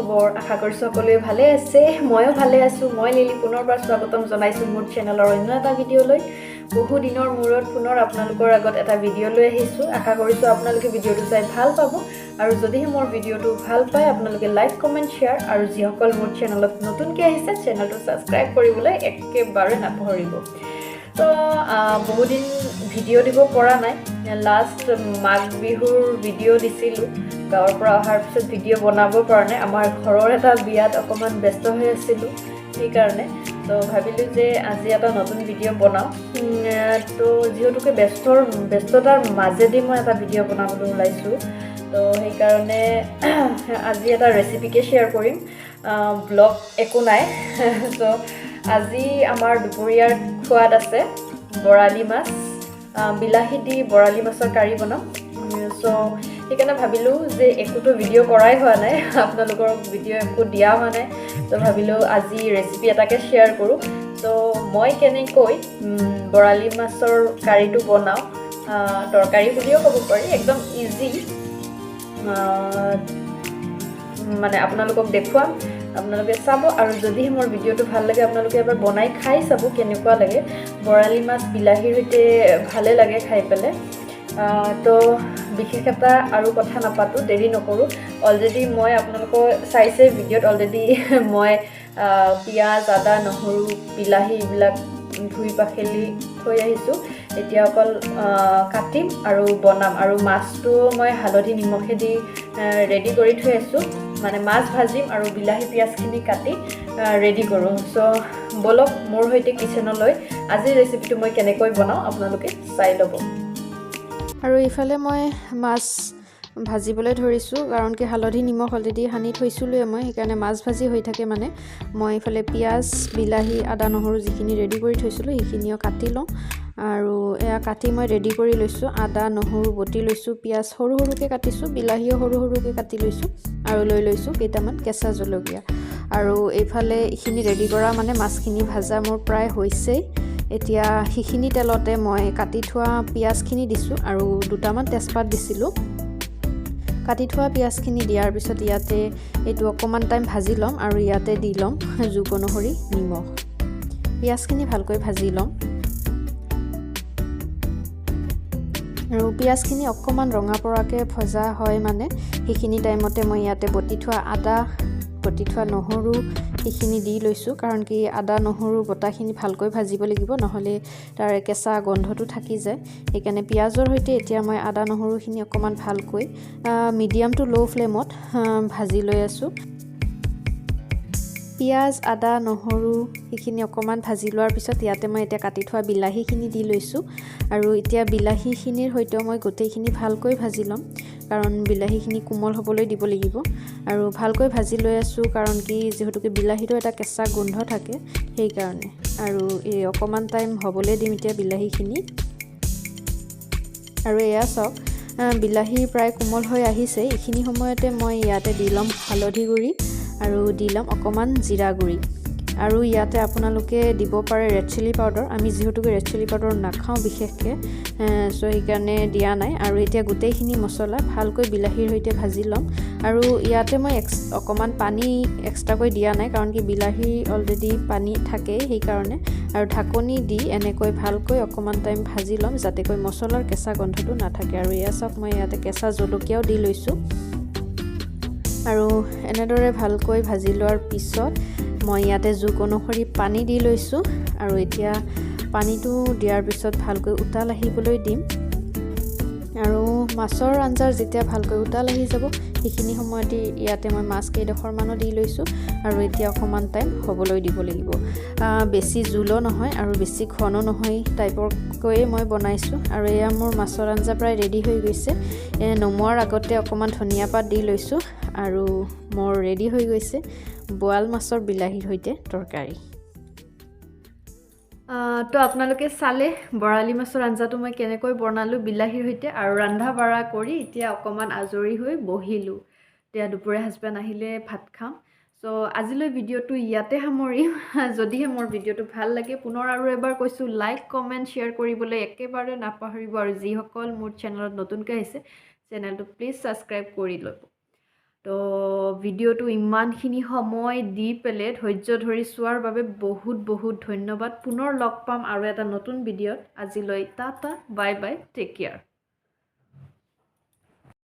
খবৰ আশা কৰিছো সকলোৱে ভালে আছে ময়ো ভালে আছো মই লিলি পুনৰবাৰ স্বাগতম জনাইছো মোৰ চেনেলৰ অন্য এটা ভিডিঅলৈ বহু দিনৰ মূৰত পুনৰ আপোনালোকৰ আগত এটা ভিডিঅ লৈ আহিছো আশা কৰিছো আপোনালোকে ভিডিঅটো চাই ভাল পাব আৰু যদিহে মোৰ ভিডিঅটো ভাল পায় আপোনালোকে লাইক কমেন্ট শেয়াৰ আৰু যিসকল মোৰ চেনেলত নতুনকৈ আহিছে চেনেলটো সাবস্ক্ৰাইব কৰিবলৈ একেবাৰে নাপাহৰিব তো বহু দিন ভিডিঅ দিব পৰা নাই লাষ্ট মাঘ বিহুৰ ভিডিঅ দিছিলো গাঁৱৰ পৰা অহাৰ পিছত ভিডিঅ বনাব পৰা নাই আমাৰ ঘৰৰ এটা বিয়াত অকমান ব্যস্ত হৈ আছিল সেই কাৰণে তো ভাবিলো যে আজি এটা নতুন ভিডিঅ বনাও তো যেহেতুকে ব্যস্ততাৰ মাজেদি মই এটা ভিডিঅ বনাবলৈ ওলাইছো তো সেই কাৰণে আজি এটা ৰেচিপিকে শেয়াৰ কৰিম ব্লগ একো নাই তো আজি আমাৰ দুপৰীয়াৰ খোৱাত আছে বৰালি মাছ বিলাহী দি বৰালি মাছৰ কাৰি বনাম সো সেইকাৰণে ভাবিলো যে একোটো ভিডিঅ কৰাই হোৱা নাই আপোনালোকৰ ভিডিঅ একো দিয়া হোৱা নাই তো ভাবিলো আজি ৰেচিপি এটাকে শেয়াৰ কৰো তো মই কেনেকৈ বৰালি মাছৰ কাৰিটো বনাও তৰকাৰী বুলিও ক'ব পাৰি একদম ইজি মানে আপোনালোকক দেখুৱাম আপোনালোকে চাব আৰু যদি মোৰ ভিডিঅটো ভাল লাগে আপোনালোকে এবাৰ বনাই খাই চাব কেনেকুৱা লাগে বৰালি মাছ বিলাহীৰ সৈতে ভালে লাগে খাই পেলে তো বিশেষ এটা আৰু কথা নাপাতো দেৰি নকৰো অলৰেডি মই আপোনালোকক চাইছে ভিডিঅত অলৰেডি মই পিয়াজ আদা নহৰু বিলাহী এইবিলাক ধুই পাখেলি থৈ আহিছো এতিয়া অকল কাটিম আৰু বনাম আৰু মাছটো মই হালধি নিমখে দি ৰেডি কৰি থৈ আছো মানে মাছ ভাজিম আৰু বিলাহী পিয়াজখিনি কাটি ৰেডি কৰো সো বলক মোৰ হৈতে কিচেনলৈ আজি ৰেচিপিটো মই কেনেকৈ বনাও আপোনালোকে চাই ল'ব আৰু ইফালে মই মাছ ভাজিবলৈ ধৰিছো কাৰণ কি হালধি নিমখ অলৰেডি সানি থৈছিলোৱে মই সেইকাৰণে মাছ ভাজি হৈ থাকে মানে মই ইফালে পিয়াজ বিলাহী আদা নহৰু যিখিনি ৰেডি কৰি থৈছিলো সেইখিনিও কাটি লওঁ আৰু এয়া কাটি মই ৰেডি কৰি লৈছো আদা নহৰু বটি লৈছো পিয়াজ সৰু সৰুকে কাটিছো বিলাহীও সৰু সৰুকে কাটি লৈছো আৰু লৈ লৈছো কেইটামান কেঁচা জলকীয়া আৰু এইফালে ইখিনি ৰেডি কৰা মানে মাছখিনি ভাজা মোৰ প্ৰায় হৈছেই এতিয়া হিখিনি তেলতে মই কাটি থোৱা পিয়াজখিনি দিছো আৰু দুটামান তেজপাত দিছিলো কাটি থোৱা পিয়াজখিনি দিয়াৰ পিছত ইয়াতে এইটো অকমান টাইম ভাজি লম আৰু ইয়াতে দি লম জুক অনুসৰি নিমখ পিয়াজখিনি ভালকৈ ভাজি লম আৰু পিয়াজখিনি অকমান ৰঙা পৰাকে ভজা হয় মানে হিখিনি টাইমতে মই ইয়াতে বটি থোৱা আদা বটি থোৱা নহৰু এইখিনি দি লৈছো কাৰণ কি আদা নহৰু বটাখিনি ভালকৈ ভাজিব লাগিব নহলে তাৰ কেঁচা গন্ধটো থাকি যায় সেইকাৰণে পিয়াজৰ হৈতে এতিয়া মই আদা নহৰুখিনি অকমান ভালকৈ মিডিয়াম টু লো ফ্লেমত ভাজি লৈ আছো পিয়াজ আদা নহৰু এইখিনি অকমান ভাজি লোৱাৰ পিছত ইয়াতে মই এতিয়া কাটি থোৱা বিলাহীখিনি দি লৈছো আৰু এতিয়া বিলাহীখিনিৰ হৈতে মই গোটেইখিনি ভালকৈ ভাজি লম কাৰণ বিলাহীখিনি কোমল হ'বলৈ দিব লাগিব আৰু ভালকৈ ভাজি লৈ আছো কাৰণ কি যেহেতুকে বিলাহীটো এটা কেঁচা গোন্ধ থাকে সেই কাৰণে আৰু এই অকমান টাইম হ'বলৈ দিম এতিয়া বিলাহীখিনি আৰু এয়া চাওক বিলাহী প্ৰায় কোমল হৈ আহিছে এইখিনি সময়তে মই ইয়াতে দি ল'ম হালধি গুড়ি আৰু দি ল'ম অকমান জিৰা গুড়ি আৰু ইয়াতে আপোনালোকে দিব পাৰে ৰেড চিলি পাউডাৰ আমি যেহেতুকে ৰেড চিলি পাউডাৰ নাখাওঁ বিশেষকৈ সো সেইকাৰণে দিয়া নাই আৰু এতিয়া গোটেইখিনি মছলা ভালকৈ বিলাহীৰ সৈতে ভাজি ল'ম আৰু ইয়াতে মই অকমান পানী এক্সট্ৰাকৈ দিয়া নাই কাৰণ কি বিলাহী অলৰেডি পানী থাকে সেইকাৰণে আৰু ঢাকনি দি এনেকৈ ভালকৈ অকমান টাইম ভাজি ল'ম যাতেকৈ মছলাৰ কেঁচা গন্ধটো নাথাকে আৰু এয়া চাওক মই ইয়াতে কেঁচা জলকীয়াও দি লৈছো আৰু এনেদৰে ভালকৈ ভাজি লোৱাৰ পিছত মই ইয়াতে জুক অনুসৰি পানী দি লৈছো আৰু এতিয়া পানীটো দিয়াৰ পিছত ভালকৈ উতাল আহিবলৈ দিম আৰু মাছৰ আঞ্জাৰ যেতিয়া ভালকৈ উতাল আহি যাব সেইখিনি সময়তে ইয়াতে মই মাছ কেইডোখৰ মানো দি লৈছো আৰু এতিয়া অকমান টাইম হ'বলৈ দিব লাগিব বেছি জুলো নহয় আৰু বেছি ঘনো নহয় টাইপৰ কৈ মই বনাইছো আৰু এয়া মোৰ মাছৰ আঞ্জা প্ৰায় ৰেডি হৈ গৈছে নমোৱাৰ আগতে অকমান ধনিয়া পাত দি লৈছো আৰু মোৰ ৰেডি হৈ গৈছে বোৱাল মাছৰ বিলাহীৰ হৈতে তৰকাৰী তো আপোনালোকে চালে বৰালি মাছৰ আঞ্জাটো মই কেনেকৈ বনালো বিলাহীৰ হৈতে আৰু ৰান্ধা বাঢ়া কৰি এতিয়া অকমান আজৰি হৈ বহিলো এতিয়া দুপৰীয়া হাজবেণ্ড আহিলে ভাত খাম সো আজিলৈ ভিডিঅটো ইয়াতে সামৰিম যদিহে মোৰ ভিডিঅটো ভাল লাগে পুনৰ আৰু এবাৰ কৈছো লাইক কমেন্ট শেয়াৰ কৰিবলৈ একেবাৰে নাপাহৰিব আৰু যিসকল মোৰ চেনেলত নতুনকৈ আহিছে চেনেলটো প্লিজ সাবস্ক্ৰাইব কৰি ল'ব তো তো ভিডিঅ'টো ইমানখিনি সময় দি পেলাই ধৈৰ্য ধৰি চোৱাৰ বাবে বহুত বহুত ধন্যবাদ পুনৰ লগ পাম আৰু এটা নতুন ভিডিঅ'ত আজিলৈ tata bye bye take care